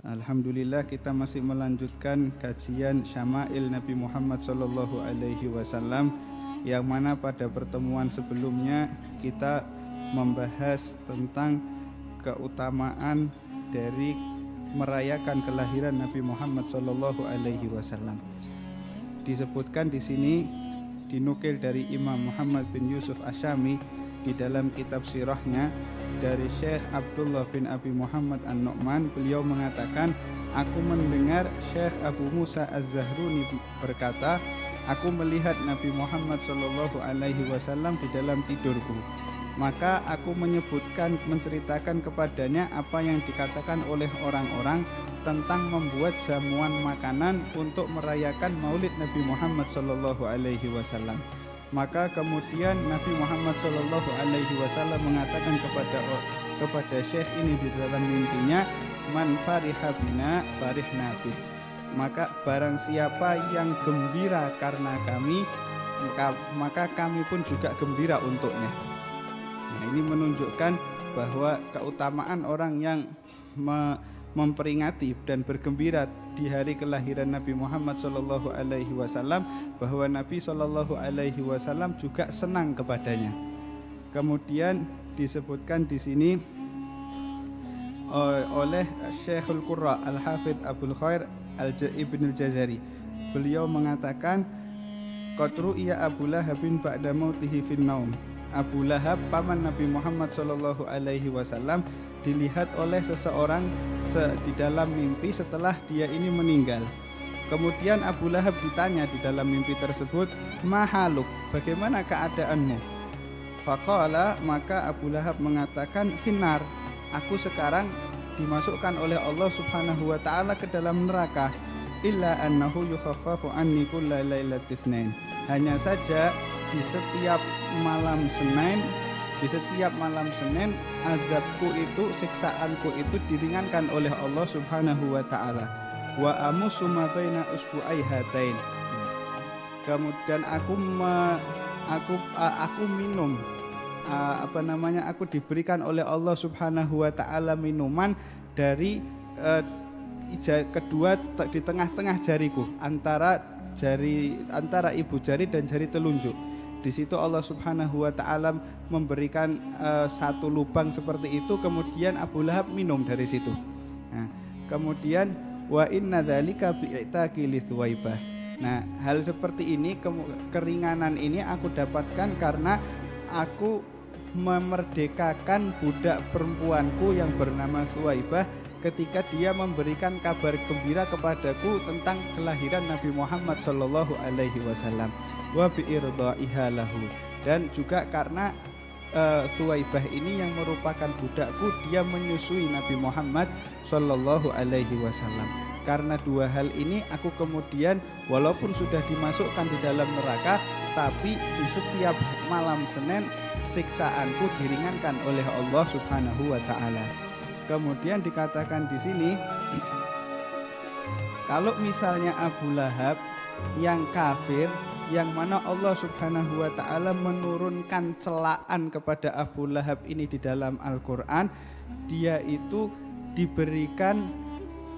Alhamdulillah kita masih melanjutkan kajian Syama'il Nabi Muhammad sallallahu alaihi wasallam, yang mana pada pertemuan sebelumnya kita membahas tentang keutamaan dari merayakan kelahiran Nabi Muhammad sallallahu alaihi wasallam. Disebutkan di sini, dinukil dari Imam Muhammad bin Yusuf Asyami di dalam kitab sirahnya dari Syekh Abdullah bin Abi Muhammad An-Nu'man. Beliau mengatakan, aku mendengar Syekh Abu Musa Az-Zahruni berkata, aku melihat Nabi Muhammad sallallahu alaihi wasallam di dalam tidurku. Maka aku menceritakan kepadanya apa yang dikatakan oleh orang-orang tentang membuat jamuan makanan untuk merayakan Maulid Nabi Muhammad sallallahu alaihi wasallam. Maka kemudian Nabi Muhammad sallallahu alaihi wasallam mengatakan kepada Syekh ini di dalam mimpinya, man fariha bina farihna bih. Maka barang siapa yang gembira karena kami, maka kami pun juga gembira untuknya. Nah, ini menunjukkan bahwa keutamaan orang yang memperingati dan bergembira di hari kelahiran Nabi Muhammad sallallahu alaihi wasallam, bahwa Nabi sallallahu alaihi wasallam juga senang kepadanya. Kemudian disebutkan di sini oleh Syekhul Qurra Al-Hafidh Abul Khair Ibnul Jazari. Beliau mengatakan, qatru iya Abu Lahabin ba'da mautihi fin naum. Abu Lahab, paman Nabi Muhammad sallallahu alaihi wasallam, dilihat oleh seseorang di dalam mimpi setelah dia ini meninggal. Kemudian Abu Lahab ditanya di dalam mimpi tersebut, mahaluk, bagaimana keadaanmu? Faqala, maka Abu Lahab mengatakan, finnar, aku sekarang dimasukkan oleh Allah subhanahu wa ta'ala ke dalam neraka. Illa annahu yukhaffafu anni kulla lailatis tsnain. Hanya saja di setiap malam Senin azabku itu, siksaanku itu diringankan oleh Allah subhanahu wa ta'ala. Wa amusu ma baina usbu'ai hatain. Kemudian aku minum aku diberikan oleh Allah subhanahu wa ta'ala minuman dari kedua di tengah-tengah jariku, antara ibu jari dan jari telunjuk. Di situ Allah subhanahu wa ta'ala memberikan satu lubang seperti itu, kemudian Abu Lahab minum dari situ. Nah, kemudian wa inna dzalika bi'taqi li Thuwaibah. Nah, hal seperti ini, keringanan ini aku dapatkan karena aku memerdekakan budak perempuanku yang bernama Thuwaibah ketika dia memberikan kabar gembira kepadaku tentang kelahiran Nabi Muhammad sallallahu alaihi wasallam. Wa bi'irdaiha lahu, dan juga karena Thuwaibah ini yang merupakan budakku, dia menyusui Nabi Muhammad sallallahu alaihi wasallam. Karena dua hal ini aku kemudian walaupun sudah dimasukkan di dalam neraka, tapi di setiap malam Senin siksaanku diringankan oleh Allah subhanahu wa ta'ala. Kemudian dikatakan di sini, kalau misalnya Abu Lahab yang kafir, yang mana Allah subhanahu wa ta'ala menurunkan celaan kepada Abu Lahab ini di dalam Al-Quran, dia itu diberikan,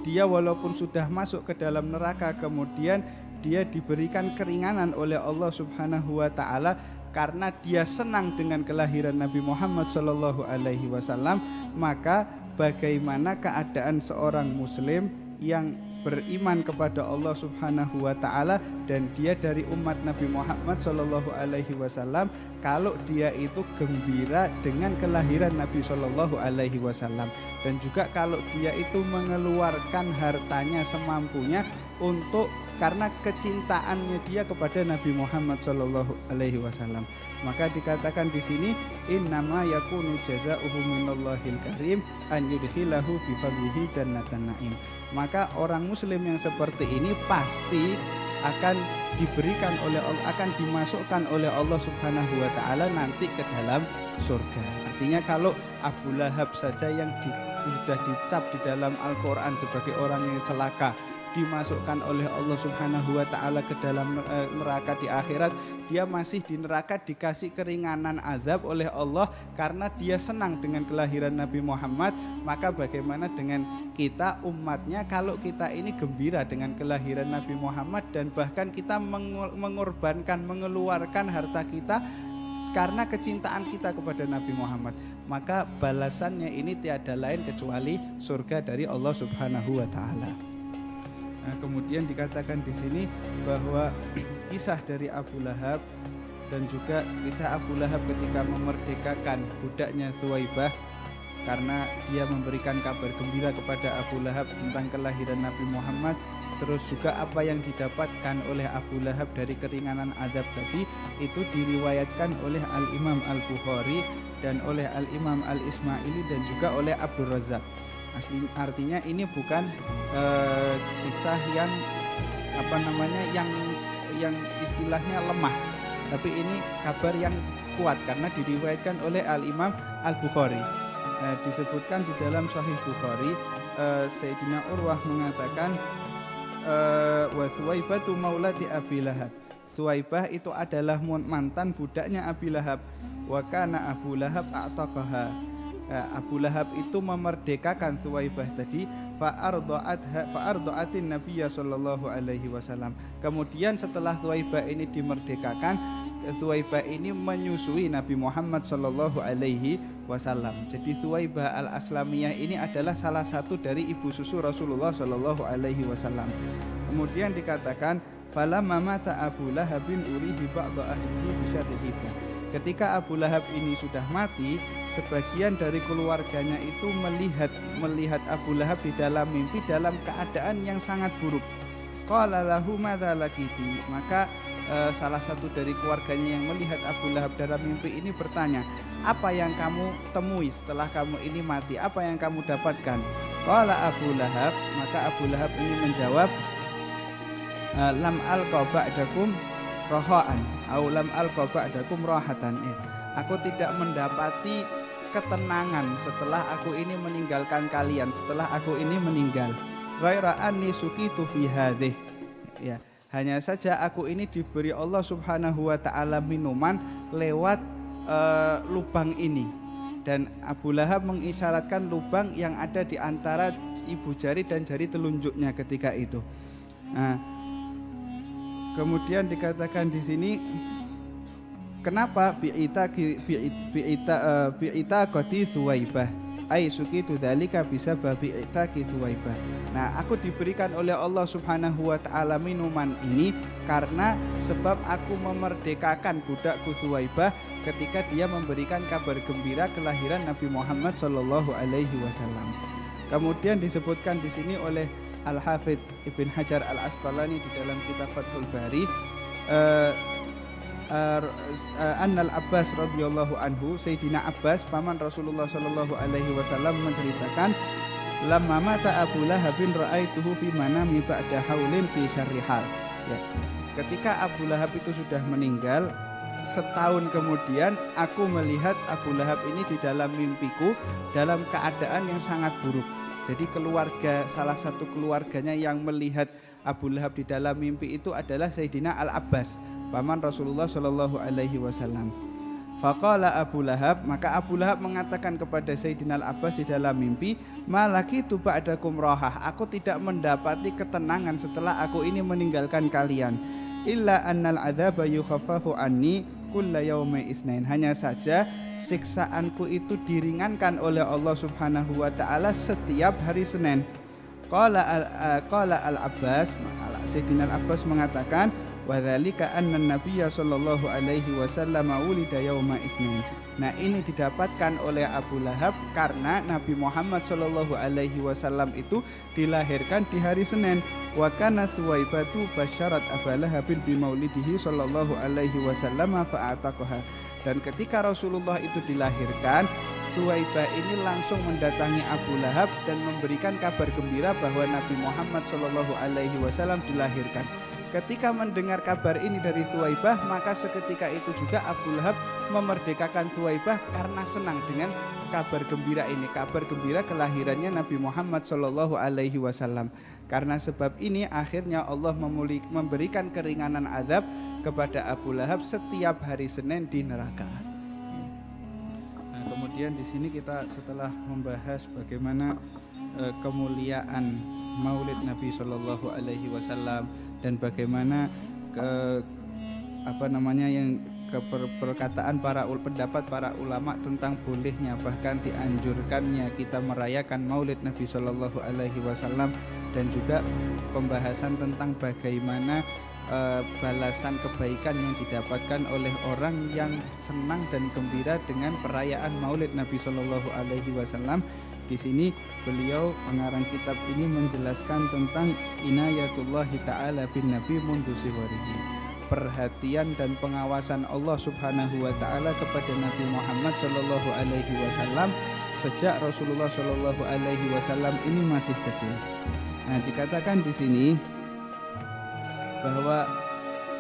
dia walaupun sudah masuk ke dalam neraka, kemudian dia diberikan keringanan oleh Allah subhanahu wa ta'ala karena dia senang dengan kelahiran Nabi Muhammad sallallahu alaihi wasallam. Maka bagaimana keadaan seorang muslim yang beriman kepada Allah subhanahu wa ta'ala dan dia dari umat Nabi Muhammad sallallahu alaihi wasallam, kalau dia itu gembira dengan kelahiran Nabi sallallahu alaihi wasallam, dan juga kalau dia itu mengeluarkan hartanya semampunya untuk karena kecintaannya dia kepada Nabi Muhammad sallallahu alaihi wasallam. Maka dikatakan di sini, innama yakunu jazaa'uhu minallahil karim an yudkhilahu bi fadlihi jannatan na'im. Maka orang muslim yang seperti ini pasti akan diberikan oleh Allah, akan dimasukkan oleh Allah subhanahu wa ta'ala nanti ke dalam surga. Artinya kalau Abu Lahab saja yang sudah dicap di dalam Al-Quran sebagai orang yang celaka, dimasukkan oleh Allah Subhanahu wa taala ke dalam neraka di akhirat, dia masih di neraka dikasih keringanan azab oleh Allah karena dia senang dengan kelahiran Nabi Muhammad. Maka bagaimana dengan kita umatnya kalau kita ini gembira dengan kelahiran Nabi Muhammad dan bahkan kita mengorbankan, mengeluarkan harta kita karena kecintaan kita kepada Nabi Muhammad, maka balasannya ini tiada lain kecuali surga dari Allah Subhanahu wa taala. Nah, kemudian dikatakan di sini bahwa kisah dari Abu Lahab dan juga kisah Abu Lahab ketika memerdekakan budaknya Thuwaibah, karena dia memberikan kabar gembira kepada Abu Lahab tentang kelahiran Nabi Muhammad. Terus juga apa yang didapatkan oleh Abu Lahab dari keringanan azab tadi itu diriwayatkan oleh Al-Imam Al-Bukhari dan oleh Al-Imam Al-Ismaili dan juga oleh Abdul Razak. Artinya ini bukan kisah yang yang istilahnya lemah, tapi ini kabar yang kuat karena diriwayatkan oleh Al-Imam Al-Bukhari. Disebutkan di dalam Sahih Bukhari, Sayyidina Urwah mengatakan wa Thuwaibatu maulati Abi Lahab. Thuwaibah itu adalah mantan budaknya Abi Lahab. Wa kana Abu Lahab a'taqaha. Abu Lahab itu memerdekakan Thuwaibah tadi, fa'arda'atin Nabiyya sallallahu alaihi wasallam. Kemudian setelah Thuwaibah ini dimerdekakan, Thuwaibah ini menyusui Nabi Muhammad sallallahu alaihi wasallam. Jadi Thuwaibah al-Aslamiyah ini adalah salah satu dari ibu susu Rasulullah sallallahu alaihi wasallam. Kemudian dikatakan falamma mata Abu Lahabin urihi ba'da ahlihi bisyarrihi. Ketika Abu Lahab ini sudah mati, sebagian dari keluarganya itu melihat Abu Lahab di dalam mimpi dalam keadaan yang sangat buruk. Qala lahu madza laqiti. Maka salah satu dari keluarganya yang melihat Abu Lahab dalam mimpi ini bertanya, apa yang kamu temui setelah kamu ini mati? Apa yang kamu dapatkan? Qala Abu Lahab. Maka Abu Lahab ini menjawab, lam alqa ba'dakum rohaan au lam alqa ba'dakum rohatan. Aku tidak mendapati ketenangan setelah aku ini meninggalkan kalian, setelah aku ini meninggal. Ghaira anni suqitu fi hadhihi. Ya, hanya saja aku ini diberi Allah Subhanahu wa taala minuman lewat lubang ini. Dan Abu Lahab mengisyaratkan lubang yang ada di antara ibu jari dan jari telunjuknya ketika itu. Nah, kemudian dikatakan di sini, kenapa bi'ita qati Thuwaibah ai suqitu dzalika bisa babi itaqi Thuwaibah. Nah, aku diberikan oleh Allah Subhanahu wa taala minuman ini karena sebab aku memerdekakan budakku Thuwaibah ketika dia memberikan kabar gembira kelahiran Nabi Muhammad sallallahu alaihi wasallam. Kemudian disebutkan di sini oleh Al-Hafidz Ibn Hajar Al-Asqalani di dalam kitab Fathul Bari, Annal Abbas radhiyallahu anhu, Sayyidina Abbas paman Rasulullah sallallahu alaihi wasallam menceritakan, lamma mata Abu Lahabin ra'aituhu fi manami ba'da haulin fi syarrihal. Ya. Ketika Abu Lahab itu sudah meninggal, setahun kemudian aku melihat Abu Lahab ini di dalam mimpiku dalam keadaan yang sangat buruk. Jadi salah satu keluarganya yang melihat Abu Lahab di dalam mimpi itu adalah Sayyidina Al-Abbas, paman Rasulullah sallallahu alaihi wasallam. Faqala Abu Lahab, maka Abu Lahab mengatakan kepada Sayyidina Al-Abbas di dalam mimpi, malaki tu ba'dakum rohah, aku tidak mendapati ketenangan setelah aku ini meninggalkan kalian. Illa annal adzaba yukhaffafu anni kulla yaumi itsnain. Hanya saja siksaanku itu diringankan oleh Allah Subhanahu wa taala setiap hari Senin. Qala Al-Abbas, Sayyidina Al-Abbas mengatakan, wa dzalika anna an-nabiyya sallallahu alaihi wasallam wulida yauma itsnain. Nah, ini didapatkan oleh Abu Lahab karena Nabi Muhammad sallallahu alaihi wasallam itu dilahirkan di hari Senin. Wa kana Thuwaibatu basyarat Abu Lahab bi maulidihi sallallahu alaihi wasallam fa'ataqaha. Dan ketika Rasulullah itu dilahirkan, Thuwaibah ini langsung mendatangi Abu Lahab dan memberikan kabar gembira bahwa Nabi Muhammad sallallahu alaihi wasallam dilahirkan. ketika mendengar kabar ini dari Thuwaibah, maka seketika itu juga Abu Lahab memerdekakan Thuwaibah karena senang dengan kabar gembira ini, kabar gembira kelahirannya Nabi Muhammad SAW. Karena sebab ini akhirnya Allah memberikan keringanan azab kepada Abu Lahab setiap hari Senin di neraka. Nah, kemudian di sini kita setelah membahas bagaimana kemuliaan Maulid Nabi Shallallahu Alaihi Wasallam dan bagaimana perkataan pendapat para ulama tentang bolehnya bahkan dianjurkannya kita merayakan Maulid Nabi Shallallahu Alaihi Wasallam, dan juga pembahasan tentang bagaimana balasan kebaikan yang didapatkan oleh orang yang senang dan gembira dengan perayaan Maulid Nabi Shallallahu Alaihi Wasallam. Di sini beliau pengarang kitab ini menjelaskan tentang inayatullahi ta'ala bin Nabi mundu siwarihi, perhatian dan pengawasan Allah Subhanahu wa taala kepada Nabi Muhammad sallallahu alaihi wasallam sejak Rasulullah sallallahu alaihi wasallam ini masih kecil. Nah, dikatakan di sini bahwa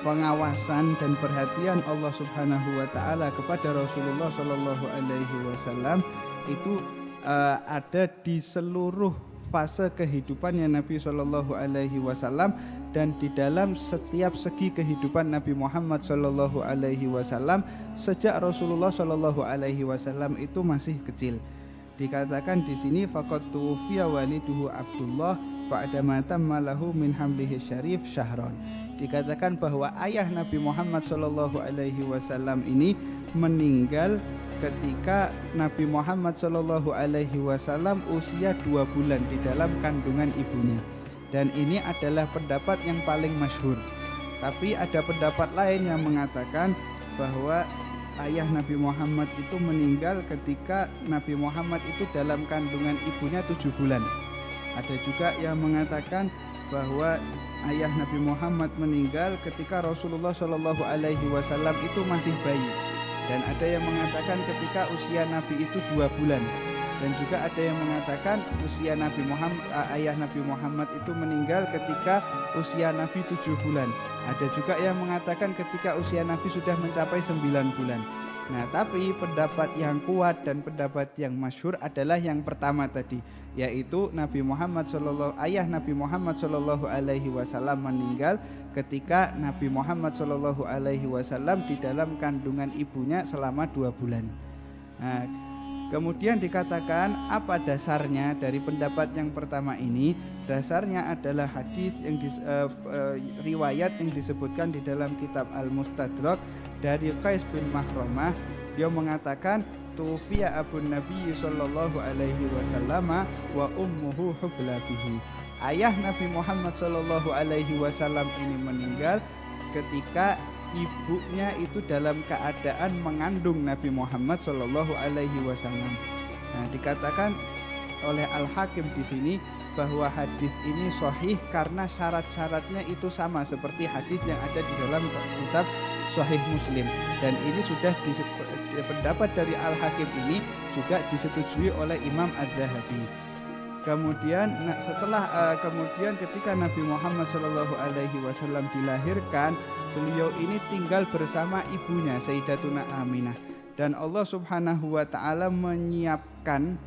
pengawasan dan perhatian Allah Subhanahu wa taala kepada Rasulullah sallallahu alaihi wasallam itu ada di seluruh fase kehidupannya Nabi sallallahu alaihi wasallam dan di dalam setiap segi kehidupan Nabi Muhammad sallallahu alaihi wasallam sejak Rasulullah sallallahu alaihi wasallam itu masih kecil. Dikatakan di sini faqad tuwfiya waliduhu Abdullah ba'da ma tamma lahu min hamlihi syarif syahron. Dikatakan bahwa ayah Nabi Muhammad sallallahu alaihi wasallam ini meninggal ketika Nabi Muhammad sallallahu alaihi wasallam usia 2 bulan di dalam kandungan ibunya. Dan ini adalah pendapat yang paling masyhur. Tapi ada pendapat lain yang mengatakan bahwa ayah Nabi Muhammad itu meninggal ketika Nabi Muhammad itu dalam kandungan ibunya 7 bulan. Ada juga yang mengatakan bahwa ayah Nabi Muhammad meninggal ketika Rasulullah Shallallahu Alaihi Wasallam itu masih bayi, dan ada yang mengatakan ketika usia Nabi itu 2 bulan, dan juga ada yang mengatakan usia Nabi Muhammad, ayah Nabi Muhammad itu meninggal ketika usia Nabi 7 bulan. Ada juga yang mengatakan ketika usia Nabi sudah mencapai 9 bulan. Nah, tapi pendapat yang kuat dan pendapat yang masyhur adalah yang pertama tadi, yaitu ayah Nabi Muhammad sallallahu alaihi wasallam meninggal ketika Nabi Muhammad sallallahu alaihi wasallam di dalam kandungan ibunya selama 2 bulan. Nah, kemudian dikatakan apa dasarnya dari pendapat yang pertama ini? Dasarnya adalah hadis yang riwayat yang disebutkan di dalam kitab Al-Mustadrak dari Qais bin Makhramah. Dia mengatakan tufiya abun Nabi sallallahu alaihi wasallam wa ummuhu hubla bihi. Ayah Nabi Muhammad sallallahu alaihi wasallam ini meninggal ketika ibunya itu dalam keadaan mengandung Nabi Muhammad sallallahu alaihi wasallam. Nah, dikatakan oleh Al-Hakim di sini bahwa hadis ini sahih karena syarat-syaratnya itu sama seperti hadis yang ada di dalam kitab Sahih Muslim, dan ini sudah pendapat dari Al-Hakim ini juga disetujui oleh Imam Az-Zahabi. Kemudian kemudian ketika Nabi Muhammad SAW dilahirkan, beliau ini tinggal bersama ibunya Sayyidatuna Aminah, dan Allah Subhanahu wa taala menyiapkan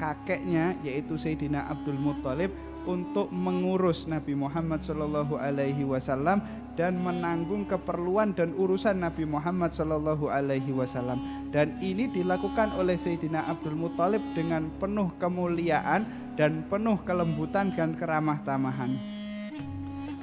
kakeknya yaitu Sayyidina Abdul Muttalib untuk mengurus Nabi Muhammad SAW dan menanggung keperluan dan urusan Nabi Muhammad SAW. Dan ini dilakukan oleh Sayyidina Abdul Muttalib dengan penuh kemuliaan dan penuh kelembutan dan keramah tamahan.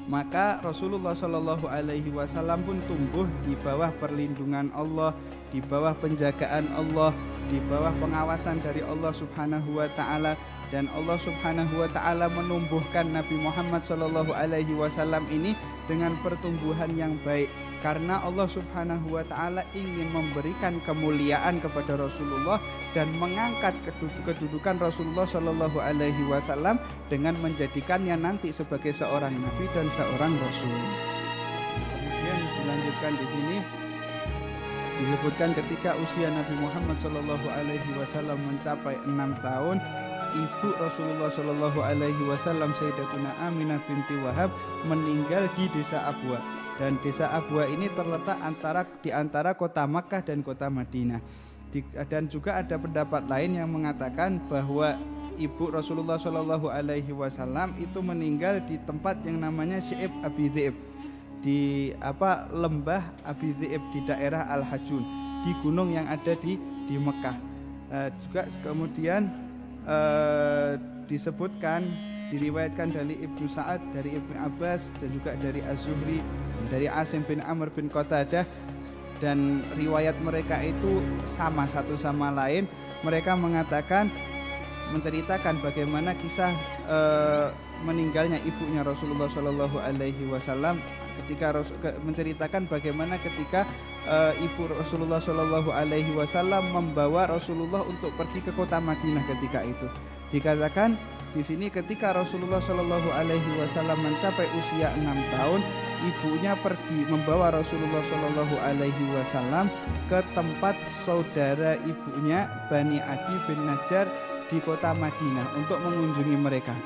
Maka Rasulullah SAW pun tumbuh di bawah perlindungan Allah, di bawah penjagaan Allah, di bawah pengawasan dari Allah Subhanahu wa taala, dan Allah Subhanahu wa taala menumbuhkan Nabi Muhammad SAW ini dengan pertumbuhan yang baik, karena Allah Subhanahu wa taala ingin memberikan kemuliaan kepada Rasulullah dan mengangkat kedudukan Rasulullah Shallallahu alaihi wasallam dengan menjadikannya nanti sebagai seorang nabi dan seorang rasul. Kemudian dilanjutkan di sini disebutkan ketika usia Nabi Muhammad Shallallahu alaihi wasallam mencapai 6 tahun, ibu Rasulullah Shallallahu Alaihi Wasallam Sayyidatuna Aminah binti Wahab meninggal di desa Abwa, dan desa Abwa ini terletak di antara kota Makkah dan kota Madinah. Dan juga ada pendapat lain yang mengatakan bahwa ibu Rasulullah Shallallahu Alaihi Wasallam itu meninggal di tempat yang namanya Syi'ib Abi Dhi'ib, di lembah Abi Dhi'ib di daerah Al-Hajun, di gunung yang ada di Mekah. Juga kemudian disebutkan, diriwayatkan dari Ibnu Sa'ad, dari Ibnu Abbas, dan juga dari Az-Zuhri, dari Asim bin Amr bin Qatadah, dan riwayat mereka itu sama satu sama lain. Mereka menceritakan bagaimana kisah meninggalnya ibunya Rasulullah Shallallahu Alaihi Wasallam, menceritakan bagaimana ketika ibu Rasulullah Shallallahu Alaihi Wasallam membawa Rasulullah untuk pergi ke kota Madinah ketika itu. Dikatakan di sini ketika Rasulullah Shallallahu Alaihi Wasallam mencapai usia 6 tahun, ibunya pergi membawa Rasulullah Shallallahu Alaihi Wasallam ke tempat saudara ibunya Bani Adi bin Najjar di kota Madinah untuk mengunjungi mereka.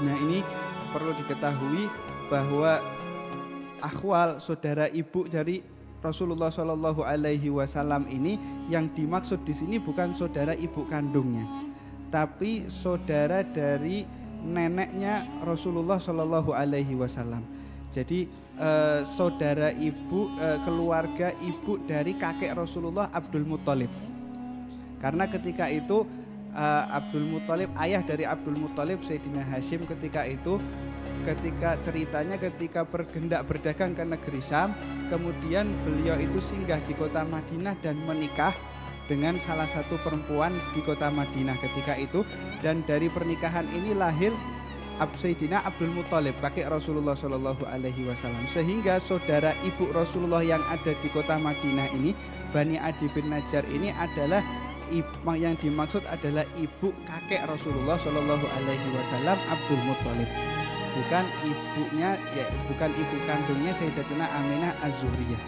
Nah, ini perlu diketahui bahwa akhwal saudara ibu dari Rasulullah Shallallahu Alaihi Wasallam ini yang dimaksud di sini bukan saudara ibu kandungnya, tapi saudara dari neneknya Rasulullah Shallallahu Alaihi Wasallam. Jadi saudara ibu, keluarga ibu dari kakek Rasulullah Abdul Muthalib. Karena ketika itu Abdul Muthalib, ayah dari Abdul Muthalib Sayyidina Hashim ketika ceritanya ketika hendak berdagang ke negeri Syam, kemudian beliau itu singgah di kota Madinah dan menikah dengan salah satu perempuan di kota Madinah ketika itu, dan dari pernikahan ini lahir Sayyidina Abdul Muthalib, kakek Rasulullah Shallallahu Alaihi Wasallam. Sehingga saudara ibu Rasulullah yang ada di kota Madinah ini, Bani Adi bin Najjar ini adalah yang dimaksud adalah ibu kakek Rasulullah Shallallahu Alaihi Wasallam, Abdul Muthalib, bukan ibunya, bukan ibu kandungnya Sayyidatuna Aminah Az-Zuhriyah.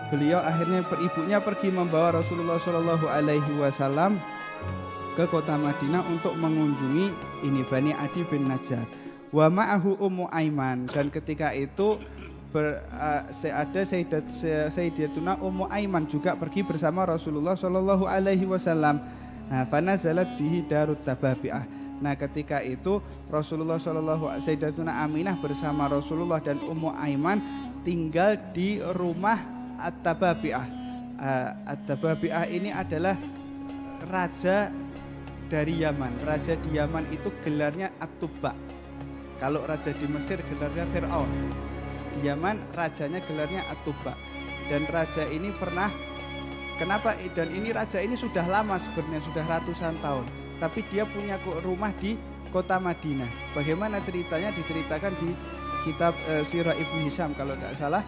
Beliau akhirnya ibunya pergi membawa Rasulullah Shallallahu Alaihi Wasallam ke kota Madinah untuk mengunjungi ini Bani Adi bin Najjar. Wa ma'ahu Ummu Aiman, dan ketika itu ada Sayyidatuna Ummu Aiman juga pergi bersama Rasulullah Shallallahu Alaihi Wasallam. Nah, fanazalat bihi darut tababi'ah. Nah, ketika itu Rasulullah Sayyidatuna Aminah bersama Rasulullah dan Ummu Aiman tinggal di rumah At-Tababi'ah. At-Tababi'ah ini adalah raja dari Yaman. Raja di Yaman itu gelarnya At-Tuba. Kalau raja di Mesir gelarnya Fir'aun. Di Yaman rajanya gelarnya At-Tuba. Dan raja ini raja ini sudah lama sebenarnya, sudah ratusan tahun, tapi dia punya rumah di kota Madinah. Bagaimana ceritanya diceritakan di kitab Sirah Ibnu Hisham kalau tidak salah.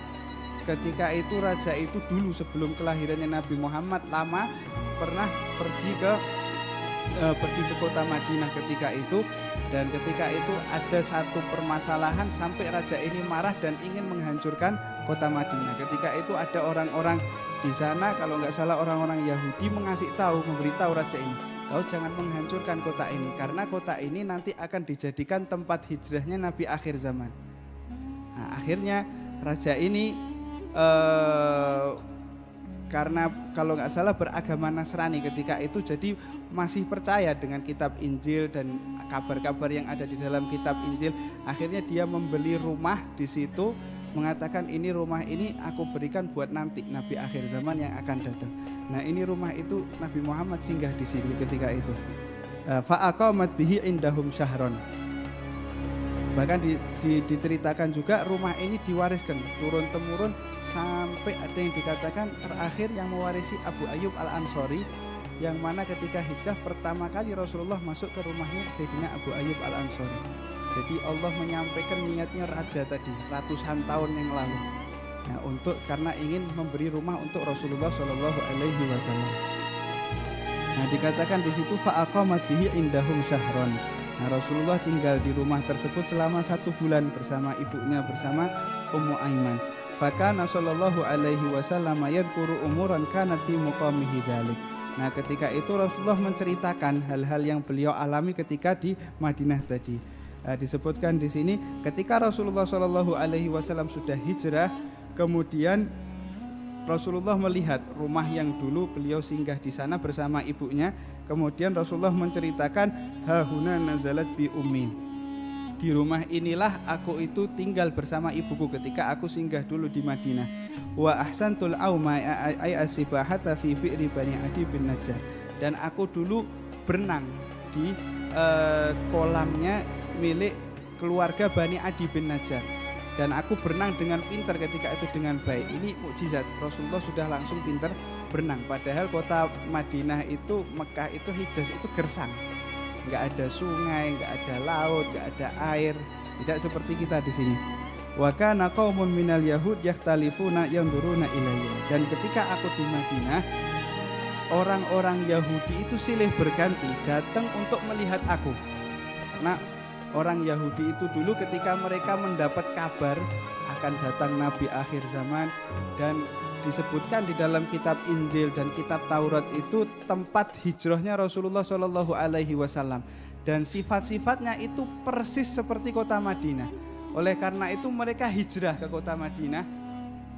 Ketika itu raja itu dulu sebelum kelahirannya Nabi Muhammad lama pernah pergi ke kota Madinah ketika itu, dan ketika itu ada satu permasalahan sampai raja ini marah dan ingin menghancurkan kota Madinah. Ketika itu ada orang-orang di sana, kalau nggak salah orang-orang Yahudi memberitahu raja ini, kau jangan menghancurkan kota ini karena kota ini nanti akan dijadikan tempat hijrahnya Nabi akhir zaman. Nah, akhirnya raja ini karena kalau nggak salah beragama Nasrani ketika itu, jadi masih percaya dengan kitab Injil dan kabar-kabar yang ada di dalam kitab Injil. Akhirnya dia membeli rumah di situ, mengatakan ini rumah ini aku berikan buat nanti Nabi akhir zaman yang akan datang. Nah, ini rumah itu Nabi Muhammad singgah di sini ketika itu. Fa'aqamat bihi indahum syahron. Bahkan diceritakan juga rumah ini diwariskan turun temurun sampai ada yang dikatakan terakhir yang mewarisi Abu Ayyub Al-Ansori, yang mana ketika hijrah pertama kali Rasulullah masuk ke rumahnya Sayyidina Abu Ayyub Al-Ansori. Jadi Allah menyampaikan niatnya raja tadi ratusan tahun yang lalu. Nah, karena ingin memberi rumah untuk Rasulullah Shallallahu Alaihi Wasallam. Nah, dikatakan di situ fa'aqamat bihi indahum syahron. Nah, Rasulullah tinggal di rumah tersebut selama 1 bulan bersama ibunya, bersama Ummu Aiman. Fakana sallallahu alaihi wasallam yadhkuru umuran kanat fi muqamihi dzalik. Nah, ketika itu Rasulullah menceritakan hal-hal yang beliau alami ketika di Madinah tadi. Disebutkan di sini ketika Rasulullah Shallallahu Alaihi Wasallam sudah hijrah, kemudian Rasulullah melihat rumah yang dulu beliau singgah di sana bersama ibunya. Kemudian Rasulullah menceritakan hahuna nazalat bi ummi. Di rumah inilah aku itu tinggal bersama ibuku ketika aku singgah dulu di Madinah. Wa ahsantul auma ay asibahata fi bi'ri Bani Adi bin Najjar. Dan aku dulu berenang di kolamnya milik keluarga Bani Adi bin Najjar. Dan aku berenang dengan pintar ketika itu dengan baik. Ini mukjizat, Rasulullah sudah langsung pintar berenang. Padahal kota Madinah itu, Mekah itu, Hijaz itu gersang, nggak ada sungai, nggak ada laut, nggak ada air. Tidak seperti kita di sini. Wa kana qaumun minal yahud yakhtalifuna yanzuruna ilayya. Dan ketika aku di Madinah, orang-orang Yahudi itu silih berganti datang untuk melihat aku. Karena orang Yahudi itu dulu ketika mereka mendapat kabar akan datang Nabi akhir zaman, dan disebutkan di dalam kitab Injil dan kitab Taurat itu tempat hijrahnya Rasulullah Shallallahu Alaihi Wasallam, dan sifat-sifatnya itu persis seperti kota Madinah. Oleh karena itu mereka hijrah ke kota Madinah.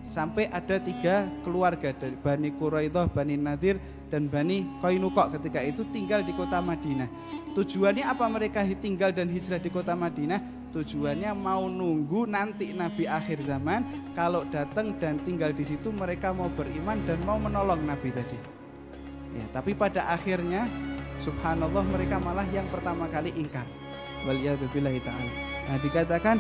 Sampai ada 3 keluarga dari Bani Quraidah, Bani Nadir, dan Bani Qainuqa ketika itu tinggal di kota Madinah. Tujuannya apa mereka tinggal dan hijrah di kota Madinah? Tujuannya mau nunggu nanti Nabi akhir zaman, kalau datang dan tinggal di situ mereka mau beriman dan mau menolong Nabi tadi. Ya, tapi pada akhirnya subhanallah mereka malah yang pertama kali ingkar. Waliyadzubillahi ta'ala. Nah, dikatakan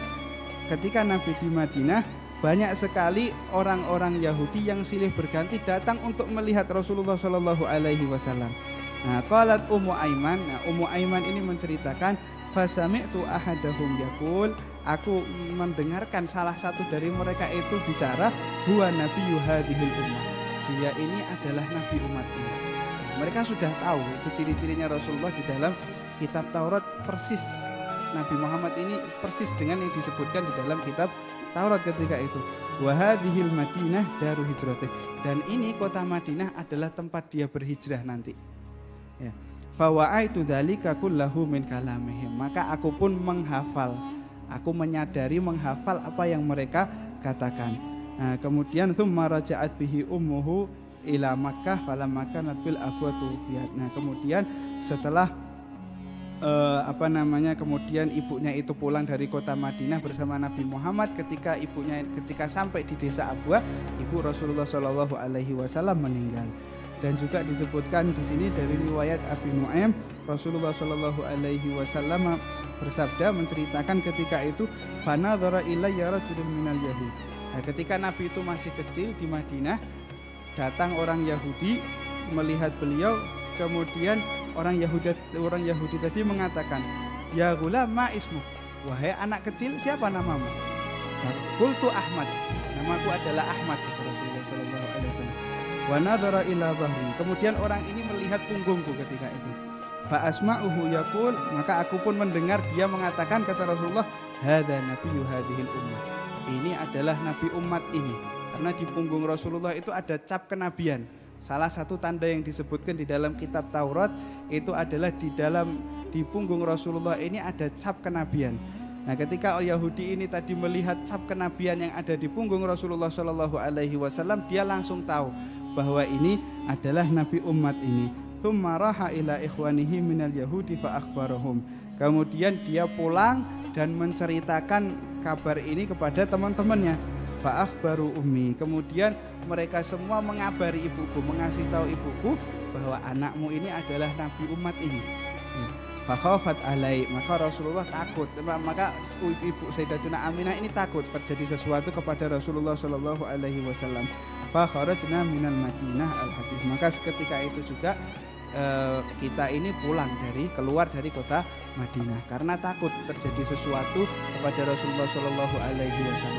ketika Nabi di Madinah, banyak sekali orang-orang Yahudi yang silih berganti datang untuk melihat Rasulullah Shallallahu Alaihi Wasallam. Nah, qalat Ummu Aiman. Nah, Ummu Aiman ini menceritakan, fasami'tu ahadahum yaqul, aku mendengarkan salah satu dari mereka itu bicara, huwa nabiyyu hadhil ummah. Dia ini adalah nabi umat ini. Mereka sudah tahu itu ciri-cirinya Rasulullah di dalam kitab Taurat persis. Nabi Muhammad ini persis dengan yang disebutkan di dalam kitab Taurat ketika itu. Wa hadhil Madinah daru hijratih. Dan ini kota Madinah adalah tempat dia berhijrah nanti. Ya. Fa wa'aitu dzalika kullahu min kalamihim. Maka aku pun menghafal, aku menyadari menghafal apa yang mereka katakan. Nah, kemudian tsumma raja'at bihi ummuhu ila Makkah falamma kanat bil abwatu fiyat. Nah, kemudian setelah kemudian ibunya itu pulang dari kota Madinah bersama Nabi Muhammad. Ketika sampai di desa Abwa, ibu Rasulullah Shallallahu Alaihi Wasallam meninggal. Dan juga disebutkan di sini dari riwayat Abi Nu'aim, Rasulullah Shallallahu Alaihi Wasallam bersabda menceritakan ketika itu, fanadhara ilayya rajulun minal yahud. Nah, ketika Nabi itu masih kecil di Madinah, datang orang Yahudi melihat beliau. Kemudian orang Yahudi tadi mengatakan, ya ghulam ma ismu, wahai anak kecil siapa namamu? Qultu Ahmad, namaku adalah Ahmad, kata Rasulullah sallallahu alaihi wasallam. Wa nadhara ila dhahri, kemudian orang ini melihat punggungku ketika itu. Fa asma'uhu yaqul, maka aku pun mendengar dia mengatakan, kata Rasulullah, hadza nabiyyu hadhil ummah. Ini adalah nabi umat ini. Karena di punggung Rasulullah itu ada cap kenabian. Salah satu tanda yang disebutkan di dalam kitab Taurat itu adalah di punggung Rasulullah ini ada cap kenabian. Nah, ketika Yahudi ini tadi melihat cap kenabian yang ada di punggung Rasulullah Shallallahu Alaihi Wasallam, dia langsung tahu bahwa ini adalah nabi umat ini. Tsumma raha ila ikhwanihi minal yahudi fa akhbarahum. Kemudian dia pulang dan menceritakan kabar ini kepada teman-temannya. Fa akhbaru ummi. Kemudian mereka semua mengabari ibuku, mengasih tahu ibuku bahwa anakmu ini adalah nabi umat ini. Fa khafat alai, maka Rasulullah takut. Maka ibu Sayyidatuna Aminah ini takut terjadi sesuatu kepada Rasulullah Shallallahu Alaihi Wasallam. Fa kharajna minal Madinah al hadis. Maka ketika itu juga kita ini keluar dari kota Madinah karena takut terjadi sesuatu kepada Rasulullah Shallallahu Alaihi Wasallam.